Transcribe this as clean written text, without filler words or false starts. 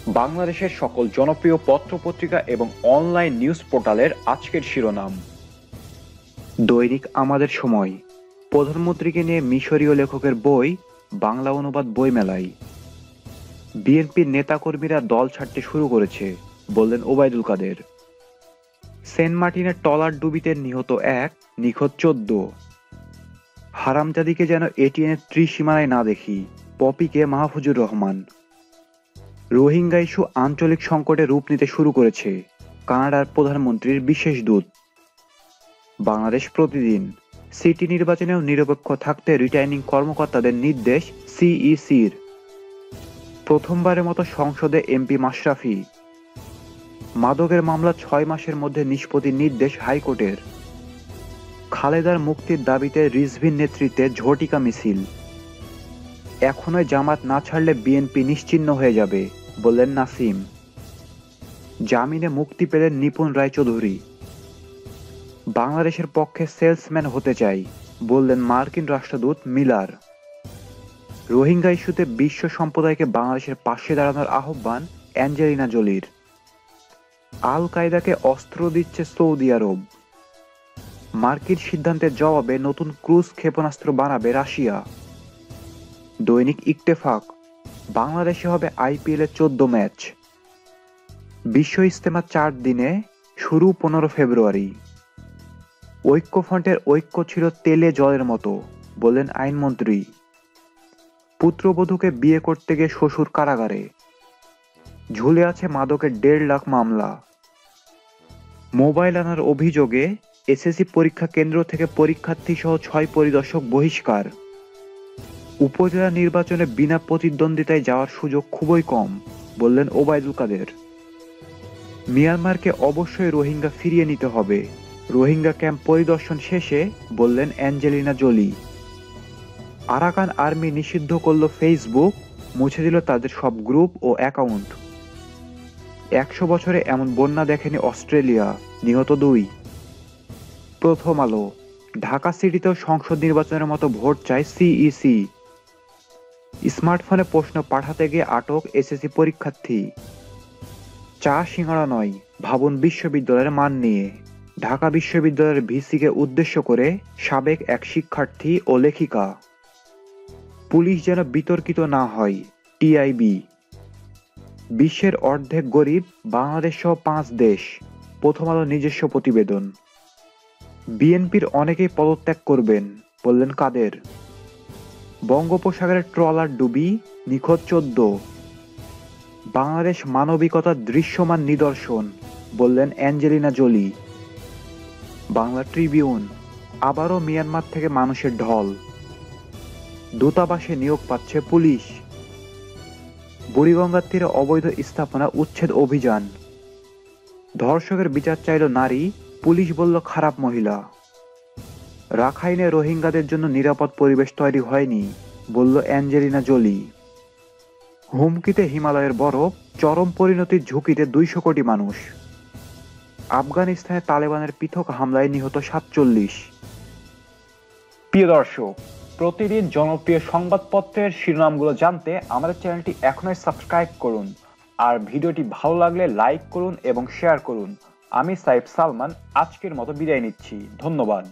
বাংলাদেশের সকল জনপ্রিয় পত্র-পত্রিকা এবং অনলাইন নিউজ পোর্টালের আজকের শিরোনাম। দৈনিক আমাদের সময়, প্রধানমন্ত্রীকে নিয়ে মিশরীয় লেখকের বই বাংলা অনুবাদ বইমেলায়। বিএনপির নেতাকর্মীরা দল ছাড়তে শুরু করেছে, বললেন ওবায়দুল কাদের। সেন্ট মার্টিনের ট্রলার ডুবিতে নিহত 1, নিখোঁজ 14। হারামজাদিকে যেন এটিএনের ত্রিসীমানায় না দেখি, পপিকে মাহফুজুর রহমান। রোহিঙ্গা ইস্যু আঞ্চলিক সংকটে রূপ নিতে শুরু করেছে, কানাডার প্রধানমন্ত্রীর বিশেষ দূত। বাংলাদেশ প্রতিদিন, সিটি নির্বাচনেও নিরপেক্ষ থাকতে রিটার্নিং কর্মকর্তাদের নির্দেশ সিইসির। প্রথমবারের মতো সংসদে এমপি মাশরাফি। মাদকের মামলা 6 মাসের মধ্যে নিষ্পত্তির নির্দেশ হাইকোর্টের। খালেদার মুক্তির দাবিতে রিজভির নেতৃত্বে ঝটিকা মিছিল। এখনই জামাত না ছাড়লে বিএনপি নিশ্চিহ্ন হয়ে যাবে, বললেন নাসিম। জামিনে মুক্তি পেলেন নিপুণ রায়চৌধুরী। বাংলাদেশের পক্ষে সেলসম্যান হতে চাই, বললেন মার্কিন রাষ্ট্রদূত মিলার। রোহিঙ্গা ইস্যুতে বিশ্ব সম্প্রদায়কে বাংলাদেশের পাশে দাঁড়ানোর আহ্বান অ্যাঞ্জেলিনা জোলির। আল কায়দাকে অস্ত্র দিচ্ছে সৌদি আরব। মার্কিন সিদ্ধান্তের জবাবে নতুন ক্রুজ ক্ষেপণাস্ত্র বানাবে রাশিয়া। দৈনিক ইত্তেফাক, বাংলাদেশে হবে আইপিএলের 14 ম্যাচ। বিশ্ব ইজতেমা 4 দিনে, শুরু 15 ফেব্রুয়ারি। ঐক্যফ্রন্টের ঐক্য ছিল তেলে জলের মতো, বললেন আইনমন্ত্রী। পুত্রবধূকে বিয়ে করতে গিয়ে শ্বশুর কারাগারে। ঝুলে আছে মাদকের 1.5 লাখ মামলা। মোবাইল আনার অভিযোগে এসএসসি পরীক্ষা কেন্দ্র থেকে পরীক্ষার্থী সহ 6 পরিদর্শক বহিষ্কার। উপজেলা নির্বাচনে বিনা প্রতিদ্বন্দ্বিতায় যাওয়ার সুযোগ খুবই কম, বললেন ওবায়দুল কাদের। মিয়ানমারকে অবশ্যই রোহিঙ্গা ফিরিয়ে নিতে হবে, রোহিঙ্গা ক্যাম্প পরিদর্শন শেষে বললেন অ্যাঞ্জেলিনা জোলি। আরাকান আর্মি নিষিদ্ধ করল ফেসবুক, মুছে দিল তাদের সব গ্রুপ ও অ্যাকাউন্ট। 100 বছরে এমন বন্যা দেখেনি অস্ট্রেলিয়া, নিহত 2। প্রথম আলো, ঢাকা সিটিতেও সংসদ নির্বাচনের মতো ভোট চায় সিইসি। স্মার্টফোনে প্রশ্ন পাঠাতে গিয়ে আটক এসএসসি পরীক্ষার্থী। চা সিঙ্গাড়া নয়, ভাবুন বিশ্ববিদ্যালয়ের মান নিয়ে। ঢাকা বিশ্ববিদ্যালয়ের ভিসিকে উদ্দেশ্য করে সাবেক এক শিক্ষার্থী ও লেখিকা। পুলিশ যেন বিতর্কিত না হয়, টিআইবি। বিশ্বের অর্ধেক গরিব বাংলাদেশ সহ 5 দেশ, প্রথম আলো নিজস্ব প্রতিবেদন। বিএনপির অনেকেই পদত্যাগ করবেন, বললেন কাদের। বঙ্গোপসাগরের ট্রলার ডুবি, নিখোঁজ 14। বাংলাদেশ মানবিকতার দৃশ্যমান নিদর্শন, বললেন অ্যাঞ্জেলিনা জোলি। বাংলা ট্রিবিউন, আবারও মিয়ানমার থেকে মানুষের ঢল। দূতাবাসে নিয়োগ পাচ্ছে পুলিশ। বুড়িগঙ্গার তীরে অবৈধ স্থাপনা উচ্ছেদ অভিযান। ধর্ষকের বিচার চাইল নারী, পুলিশ বলল খারাপ মহিলা। রাখাইনে রোহিঙ্গাদের জন্য নিরাপদ পরিবেশ তৈরি হয়নি, বলল অ্যাঞ্জেলিনা জোলি। হুমকিতে হিমালয়ের বরফ, চরম পরিণতির ঝুঁকিতে 200 কোটি মানুষ। আফগানিস্তানে তালেবানের পৃথক হামলায় নিহত 47। প্রিয় দর্শক, প্রতিদিন জনপ্রিয় সংবাদপত্রের শিরোনামগুলো জানতে আমাদের চ্যানেলটি এখনই সাবস্ক্রাইব করুন। আর ভিডিওটি ভালো লাগলে লাইক করুন এবং শেয়ার করুন। আমি সাইফ সালমান আজকের মতো বিদায় নিচ্ছি, ধন্যবাদ।